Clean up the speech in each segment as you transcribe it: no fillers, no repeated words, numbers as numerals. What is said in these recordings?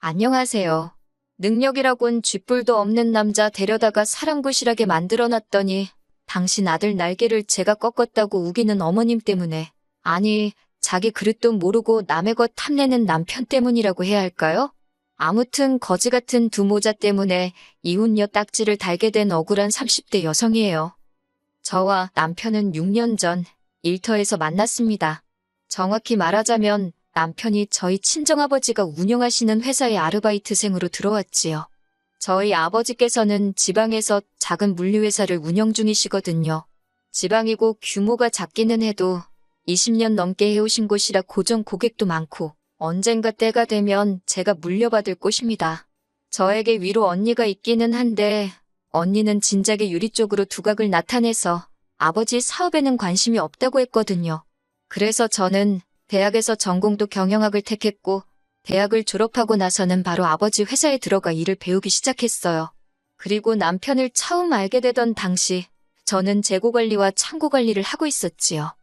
안녕하세요. 능력이라곤 쥐뿔도 없는 남자 데려다가 사람구실하게 만들어놨더니 당신 아들 날개를 제가 꺾었다고 우기는 어머님 때문에, 아니, 자기 그릇도 모르고 남의 것 탐내는 남편 때문이라고 해야 할까요? 아무튼 거지 같은 두 모자 때문에 이혼녀 딱지를 달게 된 억울한 30대 여성이에요. 저와 남편은 6년 전 일터에서 만났습니다. 정확히 말하자면 남편이 저희 친정아버지가 운영하시는 회사의 아르바이트생으로 들어왔지요. 저희 아버지께서는 지방에서 작은 물류회사를 운영 중이시거든요. 지방이고 규모가 작기는 해도 20년 넘게 해오신 곳이라 고정 고객도 많고 언젠가 때가 되면 제가 물려받을 곳입니다. 저에게 위로 언니가 있기는 한데 언니는 진작에 유리 쪽으로 두각을 나타내서 아버지 사업에는 관심이 없다고 했거든요. 그래서 저는 대학에서 전공도 경영학을 택했고 대학을 졸업하고 나서는 바로 아버지 회사에 들어가 일을 배우기 시작했어요. 그리고 남편을 처음 알게 되던 당시 저는 재고관리와 창고관리를 하고 있었지요.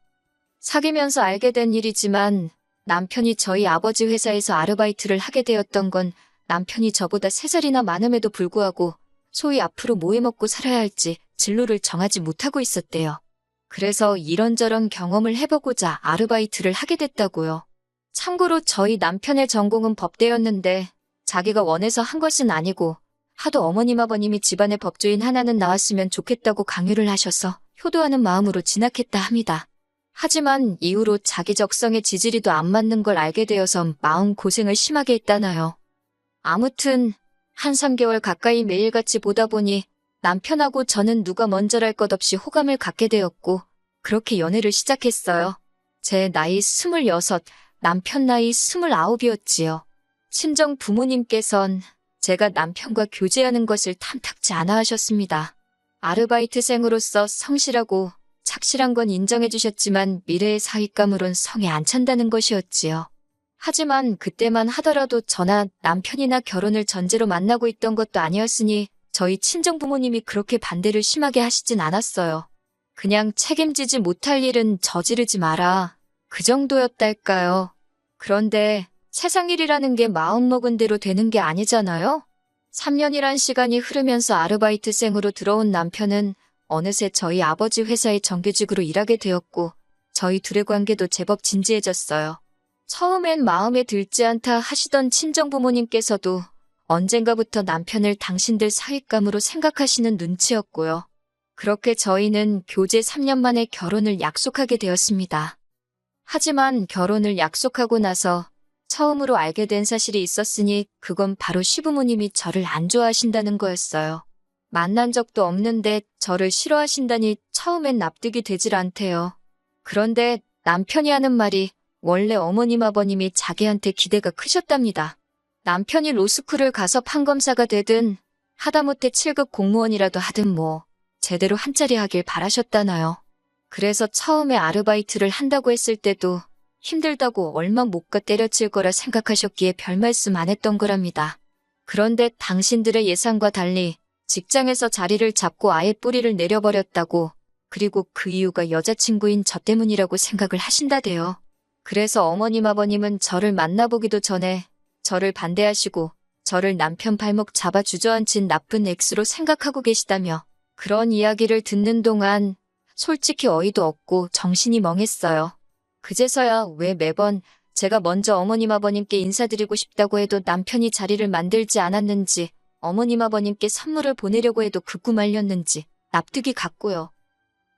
사귀면서 알게 된 일이지만 남편이 저희 아버지 회사에서 아르바이트를 하게 되었던 건 남편이 저보다 3살이나 많음에도 불구하고 소위 앞으로 뭐 해먹고 살아야 할지 진로를 정하지 못하고 있었대요. 그래서 이런저런 경험을 해보고자 아르바이트를 하게 됐다고요. 참고로 저희 남편의 전공은 법대였는데 자기가 원해서 한 것은 아니고 하도 어머님 아버님이 집안의 법조인 하나는 나왔으면 좋겠다고 강요를 하셔서 효도하는 마음으로 진학했다 합니다. 하지만 이후로 자기 적성에 지지리도 안 맞는 걸 알게 되어서 마음고생을 심하게 했다나요. 아무튼 한 3개월 가까이 매일같이 보다 보니 남편하고 저는 누가 먼저랄 것 없이 호감을 갖게 되었고 그렇게 연애를 시작했어요. 제 나이 26, 남편 나이 29이었지요. 친정 부모님께선 제가 남편과 교제하는 것을 탐탁지 않아 하셨습니다. 아르바이트생으로서 성실하고 착실한 건 인정해 주셨지만 미래의 사윗감으론 성에 안 찬다는 것이었지요. 하지만 그때만 하더라도 저나 남편이나 결혼을 전제로 만나고 있던 것도 아니었으니 저희 친정 부모님이 그렇게 반대를 심하게 하시진 않았어요. 그냥 책임지지 못할 일은 저지르지 마라. 그 정도였달까요. 그런데 세상 일이라는 게 마음먹은 대로 되는 게 아니잖아요. 3년이란 시간이 흐르면서 아르바이트생으로 들어온 남편은 어느새 저희 아버지 회사의 정규직으로 일하게 되었고 저희 둘의 관계도 제법 진지해졌어요. 처음엔 마음에 들지 않다 하시던 친정부모님께서도 언젠가부터 남편을 당신들 사윗감으로 생각하시는 눈치였고요. 그렇게 저희는 교제 3년 만에 결혼을 약속하게 되었습니다. 하지만 결혼을 약속하고 나서 처음으로 알게 된 사실이 있었으니 그건 바로 시부모님이 저를 안 좋아하신다는 거였어요. 만난 적도 없는데 저를 싫어하신다니 처음엔 납득이 되질 않대요. 그런데 남편이 하는 말이 원래 어머님 아버님이 자기한테 기대가 크셨답니다. 남편이 로스쿨을 가서 판검사가 되든 하다못해 7급 공무원이라도 하든 뭐 제대로 한자리 하길 바라셨다나요. 그래서 처음에 아르바이트를 한다고 했을 때도 힘들다고 얼마 못 가 때려칠 거라 생각하셨기에 별 말씀 안 했던 거랍니다. 그런데 당신들의 예상과 달리 직장에서 자리를 잡고 아예 뿌리를 내려버렸다고, 그리고 그 이유가 여자친구인 저 때문이라고 생각을 하신다대요. 그래서 어머님 아버님은 저를 만나보기도 전에 저를 반대하시고 저를 남편 발목 잡아 주저앉힌 나쁜 엑스로 생각하고 계시다며 그런 이야기를 듣는 동안 솔직히 어이도 없고 정신이 멍했어요. 그제서야 왜 매번 제가 먼저 어머님 아버님께 인사드리고 싶다고 해도 남편이 자리를 만들지 않았는지, 어머님 아버님께 선물을 보내려고 해도 극구 말렸는지 납득이 갔고요.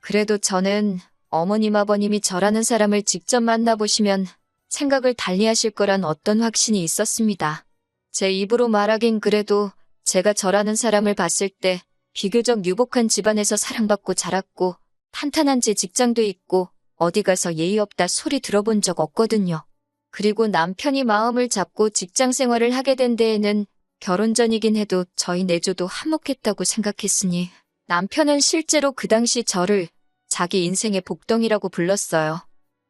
그래도 저는 어머님 아버님이 저라는 사람을 직접 만나보시면 생각을 달리하실 거란 어떤 확신이 있었습니다. 제 입으로 말하긴 그래도 제가 저라는 사람을 봤을 때 비교적 유복한 집안에서 사랑받고 자랐고 탄탄한 제 직장도 있고 어디 가서 예의 없다 소리 들어본 적 없거든요. 그리고 남편이 마음을 잡고 직장 생활을 하게 된 데에는 결혼 전이긴 해도 저희 내조도 한몫했다고 생각했으니 남편은 실제로 그 당시 저를 자기 인생의 복덩이라고 불렀어요.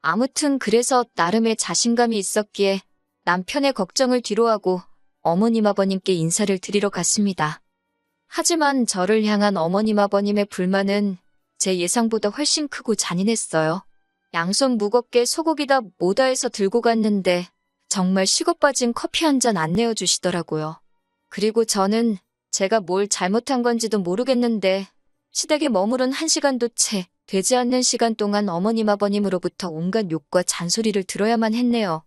아무튼 그래서 나름의 자신감이 있었기에 남편의 걱정을 뒤로하고 어머님 아버님께 인사를 드리러 갔습니다. 하지만 저를 향한 어머님 아버님의 불만은 제 예상보다 훨씬 크고 잔인했어요. 양손 무겁게 소고기다 뭐다 해서 들고 갔는데 정말 식어빠진 커피 한 잔 안 내어주시더라고요. 그리고 저는 제가 뭘 잘못한 건지도 모르겠는데 시댁에 머무른 1시간도 채 되지 않는 시간 동안 어머님 아버님으로부터 온갖 욕과 잔소리를 들어야만 했네요.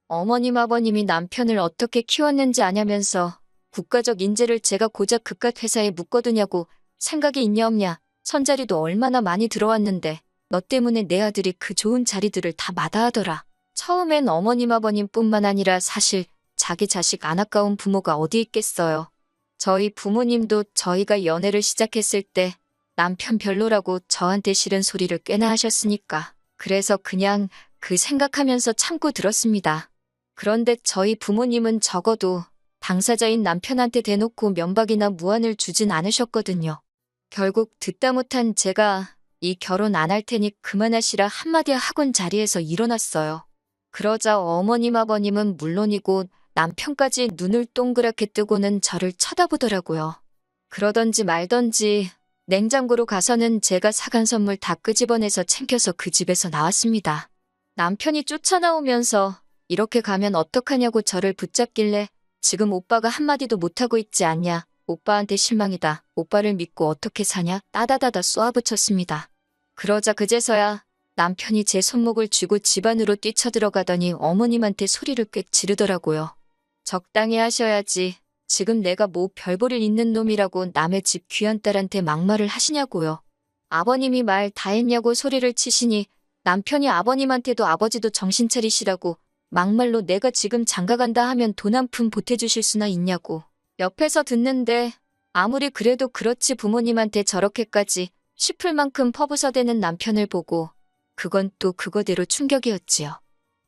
어머님 아버님이 남편을 어떻게 키웠는지 아냐면서 국가적 인재를 제가 고작 그깟 회사에 묶어두냐고 생각이 있냐 없냐, 선자리도 얼마나 많이 들어왔는데 너 때문에 내 아들이 그 좋은 자리들을 다 마다하더라. 처음엔 어머님 아버님뿐만 아니라 사실 자기 자식 안 아까운 부모가 어디 있겠어요. 저희 부모님도 저희가 연애를 시작했을 때 남편 별로라고 저한테 싫은 소리를 꽤나 하셨으니까. 그래서 그냥 그 생각하면서 참고 들었습니다. 그런데 저희 부모님은 적어도 당사자인 남편한테 대놓고 면박이나 무안을 주진 않으셨거든요. 결국 듣다 못한 제가 이 결혼 안 할 테니 그만하시라 한마디 하곤 자리에서 일어났어요. 그러자 어머님 아버님은 물론이고 남편까지 눈을 동그랗게 뜨고는 저를 쳐다보더라고요. 그러던지 말던지 냉장고로 가서는 제가 사간 선물 다 끄집어내서 챙겨서 그 집에서 나왔습니다. 남편이 쫓아나오면서 이렇게 가면 어떡하냐고 저를 붙잡길래 지금 오빠가 한마디도 못하고 있지 않냐. 오빠한테 실망이다. 오빠를 믿고 어떻게 사냐. 따다다다 쏘아붙였습니다. 그러자 그제서야 남편이 제 손목을 쥐고 집 안으로 뛰쳐들어가더니 어머님한테 소리를 꽥 지르더라고요. 적당히 하셔야지. 지금 내가 뭐 별볼일 있는 놈이라고 남의 집 귀한 딸한테 막말을 하시냐고요. 아버님이 말 다 했냐고 소리를 치시니 남편이 아버님한테도 아버지도 정신 차리시라고 막말로 내가 지금 장가간다 하면 돈 한 푼 보태주실 수나 있냐고. 옆에서 듣는데 아무리 그래도 그렇지 부모님한테 저렇게까지 싶을 만큼 퍼부서대는 남편을 보고 그건 또 그거대로 충격이었지요.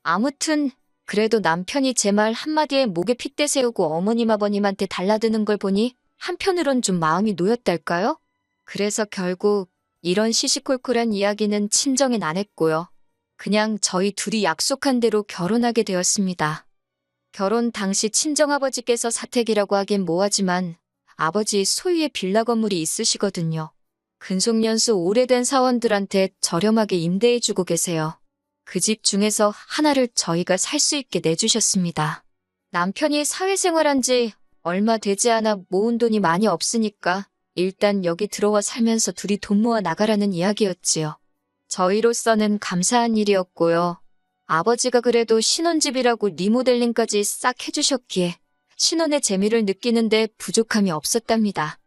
아무튼 그래도 남편이 제 말 한마디에 목에 핏대 세우고 어머님 아버님한테 달라드는 걸 보니 한편으론 좀 마음이 놓였달까요? 그래서 결국 이런 시시콜콜한 이야기는 친정엔 안 했고요. 그냥 저희 둘이 약속한 대로 결혼하게 되었습니다. 결혼 당시 친정아버지께서 사택이라고 하긴 뭐하지만 아버지 소유의 빌라 건물이 있으시거든요. 근속연수 오래된 사원들한테 저렴하게 임대해주고 계세요. 그 집 중에서 하나를 저희가 살 수 있게 내주셨습니다. 남편이 사회생활한 지 얼마 되지 않아 모은 돈이 많이 없으니까 일단 여기 들어와 살면서 둘이 돈 모아 나가라는 이야기였지요. 저희로서는 감사한 일이었고요. 아버지가 그래도 신혼집이라고 리모델링까지 싹 해주셨기에 신혼의 재미를 느끼는데 부족함이 없었답니다.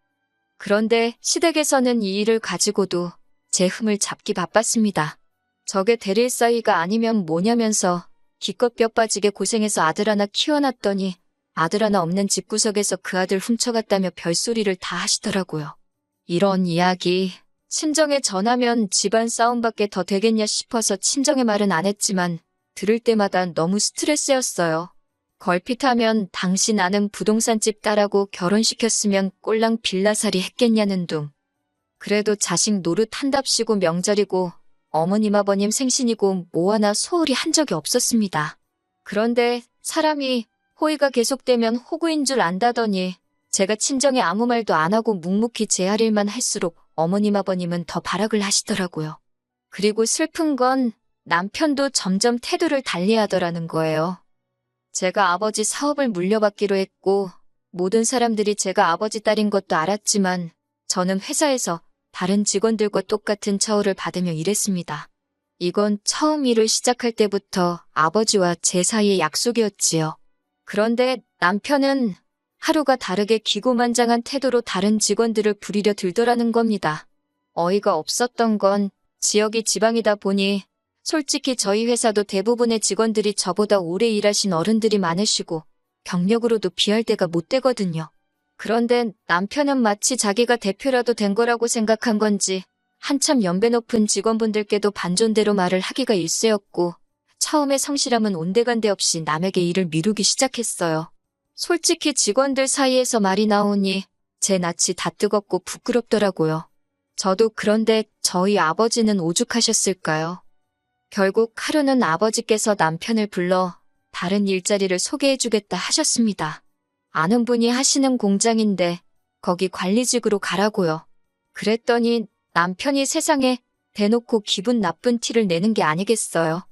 그런데 시댁에서는 이 일을 가지고도 제 흠을 잡기 바빴습니다. 저게 데릴 사이가 아니면 뭐냐면서 기껏 뼈 빠지게 고생해서 아들 하나 키워놨더니 아들 하나 없는 집구석에서 그 아들 훔쳐갔다며 별소리를 다 하시더라고요. 이런 이야기 친정에 전하면 집안 싸움밖에 더 되겠냐 싶어서 친정의 말은 안 했지만 들을 때마다 너무 스트레스였어요. 걸핏하면 당신 아는 부동산집 딸하고 결혼시켰으면 꼴랑 빌라살이 했겠냐는 둥. 그래도 자식 노릇 한답시고 명절이고 어머님 아버님 생신이고 뭐 하나 소홀히 한 적이 없었습니다. 그런데 사람이 호의가 계속되면 호구인 줄 안다더니 제가 친정에 아무 말도 안 하고 묵묵히 제 할 일만 할수록 어머님 아버님은 더 발악을 하시더라고요. 그리고 슬픈 건 남편도 점점 태도를 달리하더라는 거예요. 제가 아버지 사업을 물려받기로 했고 모든 사람들이 제가 아버지 딸인 것도 알았지만 저는 회사에서 다른 직원들과 똑같은 처우를 받으며 일했습니다. 이건 처음 일을 시작할 때부터 아버지와 제 사이의 약속이었지요. 그런데 남편은 하루가 다르게 기고만장한 태도로 다른 직원들을 부리려 들더라는 겁니다. 어이가 없었던 건 지역이 지방이다 보니 솔직히 저희 회사도 대부분의 직원들이 저보다 오래 일하신 어른들이 많으시고 경력으로도 비할 데가 못 되거든요. 그런데 남편은 마치 자기가 대표라도 된 거라고 생각한 건지 한참 연배 높은 직원분들께도 반존대로 말을 하기가 일쑤였고 처음에 성실함은 온데간데 없이 남에게 일을 미루기 시작했어요. 솔직히 직원들 사이에서 말이 나오니 제 낯이 다 뜨겁고 부끄럽더라고요. 저도 그런데 저희 아버지는 오죽하셨을까요? 결국 하루는 아버지께서 남편을 불러 다른 일자리를 소개해주겠다 하셨습니다. 아는 분이 하시는 공장인데 거기 관리직으로 가라고요. 그랬더니 남편이 세상에 대놓고 기분 나쁜 티를 내는 게 아니겠어요.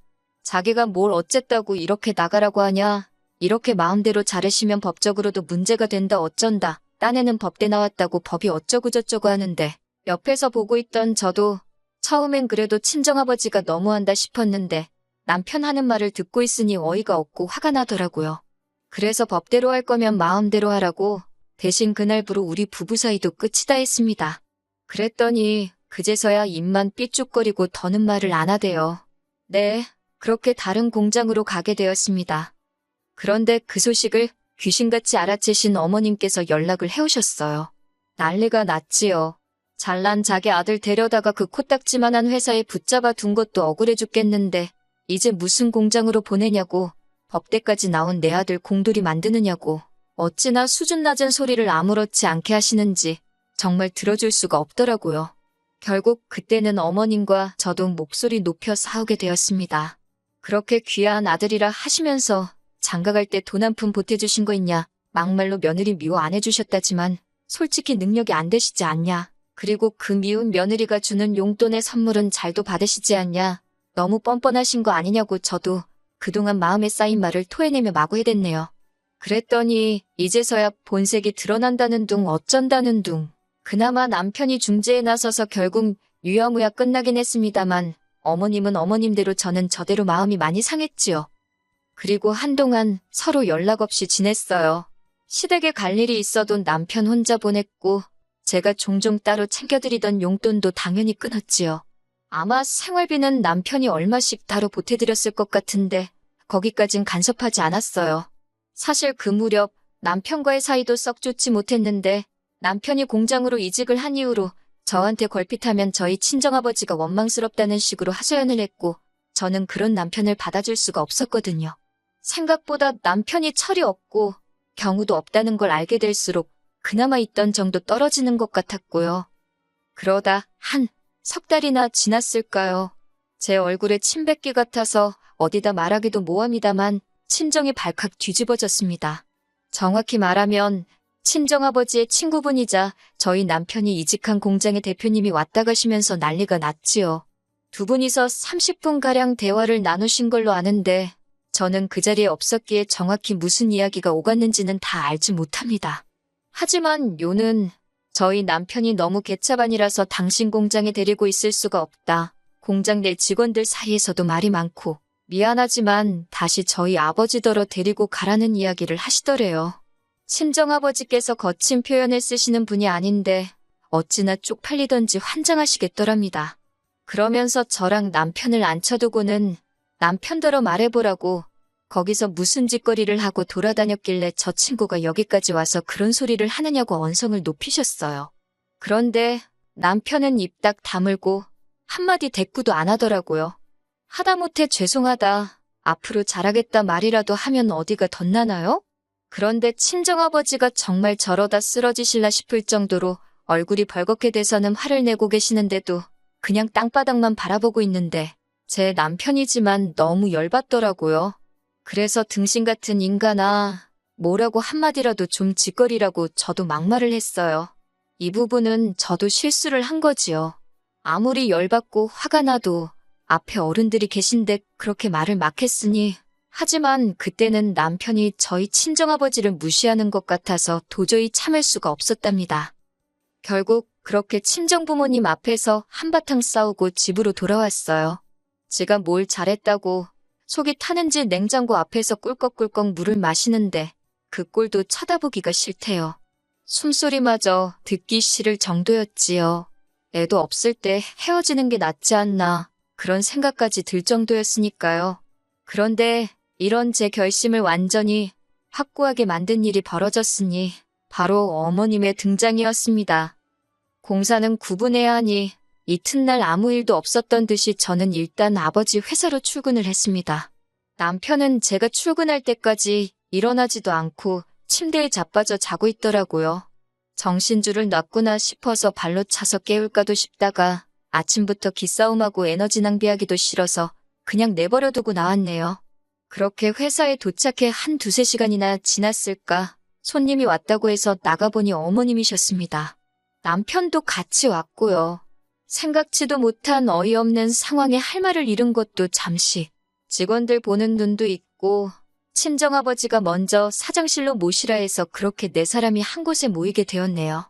자기가 뭘 어쨌다고 이렇게 나가라고 하냐. 이렇게 마음대로 자르시면 법적으로도 문제가 된다 어쩐다. 딴에는 법대 나왔다고 법이 어쩌고저쩌고 하는데 옆에서 보고 있던 저도 처음엔 그래도 친정아버지가 너무한다 싶었는데 남편 하는 말을 듣고 있으니 어이가 없고 화가 나더라고요. 그래서 법대로 할 거면 마음대로 하라고 대신 그날부로 우리 부부 사이도 끝이다 했습니다. 그랬더니 그제서야 입만 삐죽거리고 더는 말을 안 하대요. 네, 그렇게 다른 공장으로 가게 되었습니다. 그런데 그 소식을 귀신같이 알아채신 어머님께서 연락을 해오셨어요. 난리가 났지요. 잘난 자기 아들 데려다가 그 코딱지만한 회사에 붙잡아 둔 것도 억울해 죽겠는데 이제 무슨 공장으로 보내냐고 법대까지 나온 내 아들 공돌이 만드느냐고 어찌나 수준 낮은 소리를 아무렇지 않게 하시는지 정말 들어줄 수가 없더라고요. 결국 그때는 어머님과 저도 목소리 높여 싸우게 되었습니다. 그렇게 귀한 아들이라 하시면서 장가갈 때 돈 한 푼 보태주신 거 있냐. 막말로 며느리 미워 안 해주셨다지만 솔직히 능력이 안 되시지 않냐. 그리고 그 미운 며느리가 주는 용돈의 선물은 잘도 받으시지 않냐. 너무 뻔뻔하신 거 아니냐고 저도 그동안 마음에 쌓인 말을 토해내며 마구 해댔네요. 그랬더니 이제서야 본색이 드러난다는 둥 어쩐다는 둥. 그나마 남편이 중재에 나서서 결국 유야무야 끝나긴 했습니다만 어머님은 어머님대로 저는 저대로 마음이 많이 상했지요. 그리고 한동안 서로 연락 없이 지냈어요. 시댁에 갈 일이 있어도 남편 혼자 보냈고 제가 종종 따로 챙겨드리던 용돈도 당연히 끊었지요. 아마 생활비는 남편이 얼마씩 따로 보태드렸을 것 같은데 거기까진 간섭하지 않았어요. 사실 그 무렵 남편과의 사이도 썩 좋지 못했는데 남편이 공장으로 이직을 한 이후로 저한테 걸핏하면 저희 친정아버지가 원망스럽다는 식으로 하소연을 했고 저는 그런 남편을 받아줄 수가 없었거든요. 생각보다 남편이 철이 없고 경우도 없다는 걸 알게 될수록 그나마 있던 정도 떨어지는 것 같았고요. 그러다 한 석 달이나 지났을까요? 제 얼굴에 침 뱉기 같아서 어디다 말하기도 모함이다만 친정이 발칵 뒤집어졌습니다. 정확히 말하면 친정아버지의 친구분이자 저희 남편이 이직한 공장의 대표님이 왔다 가시면서 난리가 났지요. 두 분이서 30분가량 대화를 나누신 걸로 아는데 저는 그 자리에 없었기에 정확히 무슨 이야기가 오갔는지는 다 알지 못합니다. 하지만 요는 저희 남편이 너무 개차반이라서 당신 공장에 데리고 있을 수가 없다. 공장 내 직원들 사이에서도 말이 많고 미안하지만 다시 저희 아버지더러 데리고 가라는 이야기를 하시더래요. 친정아버지께서 거친 표현을 쓰시는 분이 아닌데 어찌나 쪽팔리던지 환장하시겠더랍니다. 그러면서 저랑 남편을 앉혀두고는 남편더러 말해보라고 거기서 무슨 짓거리를 하고 돌아다녔길래 저 친구가 여기까지 와서 그런 소리를 하느냐고 언성을 높이셨어요. 그런데 남편은 입 딱 다물고 한마디 대꾸도 안 하더라고요. 하다못해 죄송하다, 앞으로 잘하겠다 말이라도 하면 어디가 덧나나요? 그런데 친정아버지가 정말 저러다 쓰러지실라 싶을 정도로 얼굴이 벌겋게 돼서는 화를 내고 계시는데도 그냥 땅바닥만 바라보고 있는데 제 남편이지만 너무 열받더라고요. 그래서 등신 같은 인간아, 뭐라고 한마디라도 좀 짓거리라고 저도 막말을 했어요. 이 부분은 저도 실수를 한 거지요. 아무리 열받고 화가 나도 앞에 어른들이 계신데 그렇게 말을 막 했으니 하지만 그때는 남편이 저희 친정아버지를 무시하는 것 같아서 도저히 참을 수가 없었답니다. 결국 그렇게 친정부모님 앞에서 한바탕 싸우고 집으로 돌아왔어요. 제가 뭘 잘했다고 속이 타는지 냉장고 앞에서 꿀꺽꿀꺽 물을 마시는데 그 꼴도 쳐다보기가 싫대요. 숨소리마저 듣기 싫을 정도였지요. 애도 없을 때 헤어지는 게 낫지 않나 그런 생각까지 들 정도였으니까요. 그런데 이런 제 결심을 완전히 확고하게 만든 일이 벌어졌으니 바로 어머님의 등장이었습니다. 공사는 구분해야 하니 이튿날 아무 일도 없었던 듯이 저는 일단 아버지 회사로 출근을 했습니다. 남편은 제가 출근할 때까지 일어나지도 않고 침대에 자빠져 자고 있더라고요. 정신줄을 놨구나 싶어서 발로 차서 깨울까도 싶다가 아침부터 기싸움하고 에너지 낭비하기도 싫어서 그냥 내버려두고 나왔네요. 그렇게 회사에 도착해 한 두세 시간이나 지났을까 손님이 왔다고 해서 나가보니 어머님이셨습니다. 남편도 같이 왔고요. 생각지도 못한 어이없는 상황에 할 말을 잃은 것도 잠시 직원들 보는 눈도 있고 친정아버지가 먼저 사장실로 모시라 해서 그렇게 네 사람이 한 곳에 모이게 되었네요.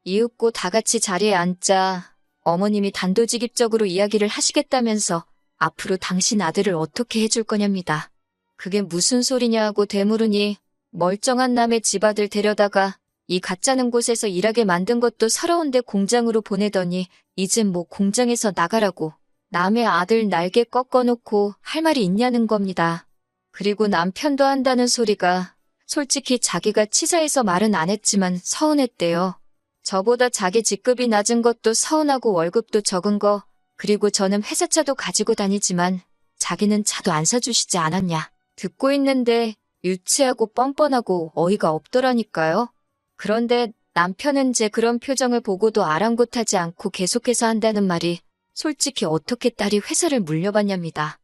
이윽고 다 같이 자리에 앉자 어머님이 단도직입적으로 이야기를 하시겠다면서 앞으로 당신 아들을 어떻게 해줄 거냐입니다. 그게 무슨 소리냐 하고 되물으니 멀쩡한 남의 집아들 데려다가 이 가짜는 곳에서 일하게 만든 것도 서러운데 공장으로 보내더니 이젠 뭐 공장에서 나가라고 남의 아들 날개 꺾어놓고 할 말이 있냐는 겁니다. 그리고 남편도 한다는 소리가 솔직히 자기가 치사해서 말은 안 했지만 서운했대요. 저보다 자기 직급이 낮은 것도 서운하고 월급도 적은 거 그리고 저는 회사차도 가지고 다니지만 자기는 차도 안 사주시지 않았냐. 듣고 있는데 유치하고 뻔뻔하고 어이가 없더라니까요. 그런데 남편은 제 그런 표정을 보고도 아랑곳하지 않고 계속해서 한다는 말이 솔직히 어떻게 딸이 회사를 물려받냐입니다.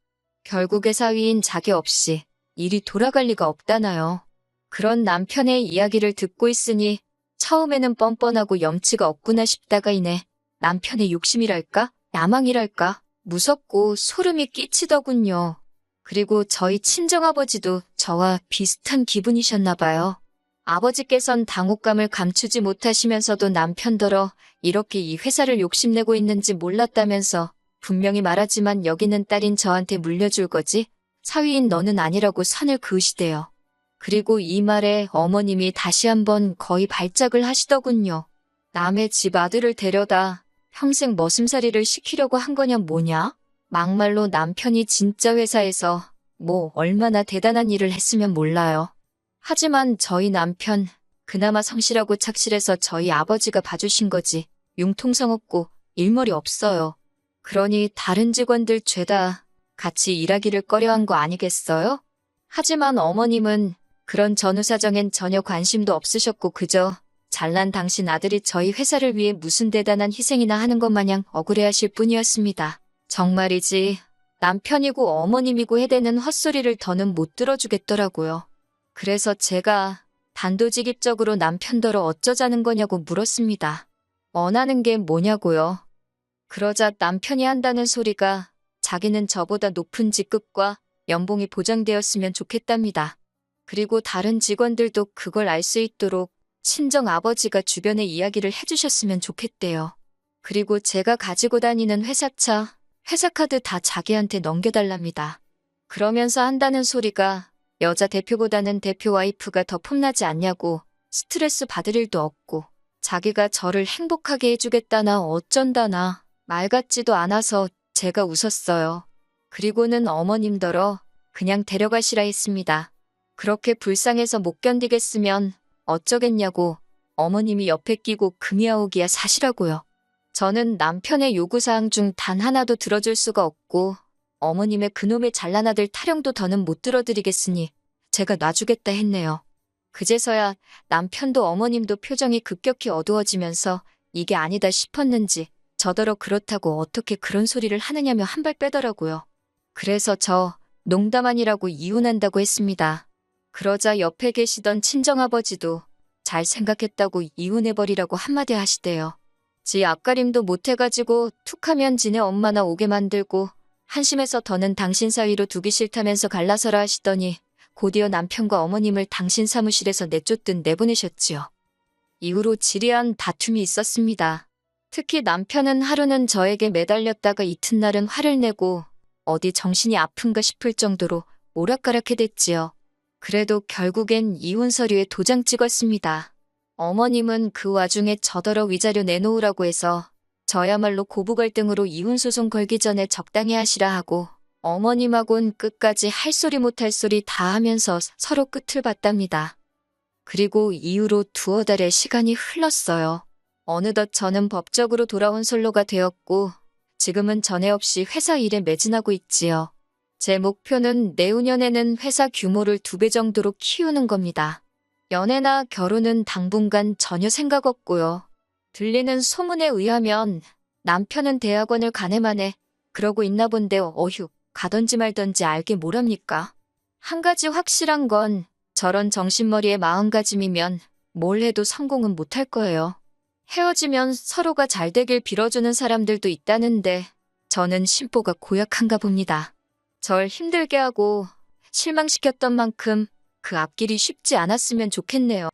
결국에 사위인 자기 없이 일이 돌아갈 리가 없다나요. 그런 남편의 이야기를 듣고 있으니 처음에는 뻔뻔하고 염치가 없구나 싶다가 이내 남편의 욕심이랄까? 야망이랄까? 무섭고 소름이 끼치더군요. 그리고 저희 친정아버지도 저와 비슷한 기분이셨나 봐요. 아버지께선 당혹감을 감추지 못하시면서도 남편더러 이렇게 이 회사를 욕심내고 있는지 몰랐다면서 분명히 말하지만 여기는 딸인 저한테 물려줄 거지? 사위인 너는 아니라고 선을 그으시대요. 그리고 이 말에 어머님이 다시 한번 거의 발작을 하시더군요. 남의 집 아들을 데려다 평생 머슴살이를 시키려고 한 거냐 뭐냐? 막말로 남편이 진짜 회사에서 뭐 얼마나 대단한 일을 했으면 몰라요. 하지만 저희 남편 그나마 성실하고 착실해서 저희 아버지가 봐주신 거지 융통성 없고 일머리 없어요. 그러니 다른 직원들 죄다 같이 일하기를 꺼려한 거 아니겠어요? 하지만 어머님은 그런 전후사정엔 전혀 관심도 없으셨고 그저 잘난 당신 아들이 저희 회사를 위해 무슨 대단한 희생이나 하는 것 마냥 억울해하실 뿐이었습니다. 정말이지 남편이고 어머님이고 해대는 헛소리를 더는 못 들어주겠더라고요. 그래서 제가 단도직입적으로 남편더러 어쩌자는 거냐고 물었습니다. 원하는 게 뭐냐고요. 그러자 남편이 한다는 소리가 자기는 저보다 높은 직급과 연봉이 보장되었으면 좋겠답니다. 그리고 다른 직원들도 그걸 알 수 있도록 친정 아버지가 주변에 이야기를 해주셨으면 좋겠대요. 그리고 제가 가지고 다니는 회사차, 회사카드 다 자기한테 넘겨달랍니다. 그러면서 한다는 소리가 여자 대표보다는 대표 와이프가 더 폼나지 않냐고 스트레스 받을 일도 없고 자기가 저를 행복하게 해주겠다나 어쩐다나 말 같지도 않아서 제가 웃었어요. 그리고는 어머님더러 그냥 데려가시라 했습니다. 그렇게 불쌍해서 못 견디겠으면 어쩌겠냐고 어머님이 옆에 끼고 금이아오기야 사시라고요. 저는 남편의 요구사항 중 단 하나도 들어줄 수가 없고 어머님의 그놈의 잘난 아들 타령도 더는 못 들어드리겠으니 제가 놔주겠다 했네요. 그제서야 남편도 어머님도 표정이 급격히 어두워지면서 이게 아니다 싶었는지 저더러 그렇다고 어떻게 그런 소리를 하느냐며 한 발 빼더라고요. 그래서 저 농담 아니라고 이혼한다고 했습니다. 그러자 옆에 계시던 친정아버지도 잘 생각했다고 이혼해버리라고 한마디 하시대요. 지 앞가림도 못해가지고 툭하면 지네 엄마나 오게 만들고 한심해서 더는 당신 사위로 두기 싫다면서 갈라서라 하시더니 곧이어 남편과 어머님을 당신 사무실에서 내쫓든 내보내셨지요. 이후로 지리한 다툼이 있었습니다. 특히 남편은 하루는 저에게 매달렸다가 이튿날은 화를 내고 어디 정신이 아픈가 싶을 정도로 오락가락해댔지요. 그래도 결국엔 이혼 서류에 도장 찍었습니다. 어머님은 그 와중에 저더러 위자료 내놓으라고 해서 저야말로 고부 갈등으로 이혼 소송 걸기 전에 적당히 하시라 하고 어머님하고는 끝까지 할 소리 못할 소리 다 하면서 서로 끝을 봤답니다. 그리고 이후로 두어 달의 시간이 흘렀어요. 어느덧 저는 법적으로 돌아온 솔로가 되었고 지금은 전에 없이 회사 일에 매진하고 있지요. 제 목표는 내후년에는 회사 규모를 2배 정도로 키우는 겁니다. 연애나 결혼은 당분간 전혀 생각 없고요. 들리는 소문에 의하면 남편은 대학원을 가네마네 그러고 있나 본데 어휴 가던지 말던지 알게 뭐랍니까? 한 가지 확실한 건 저런 정신머리의 마음가짐이면 뭘 해도 성공은 못할 거예요. 헤어지면 서로가 잘 되길 빌어주는 사람들도 있다는데 저는 심보가 고약한가 봅니다. 절 힘들게 하고 실망시켰던 만큼 그 앞길이 쉽지 않았으면 좋겠네요.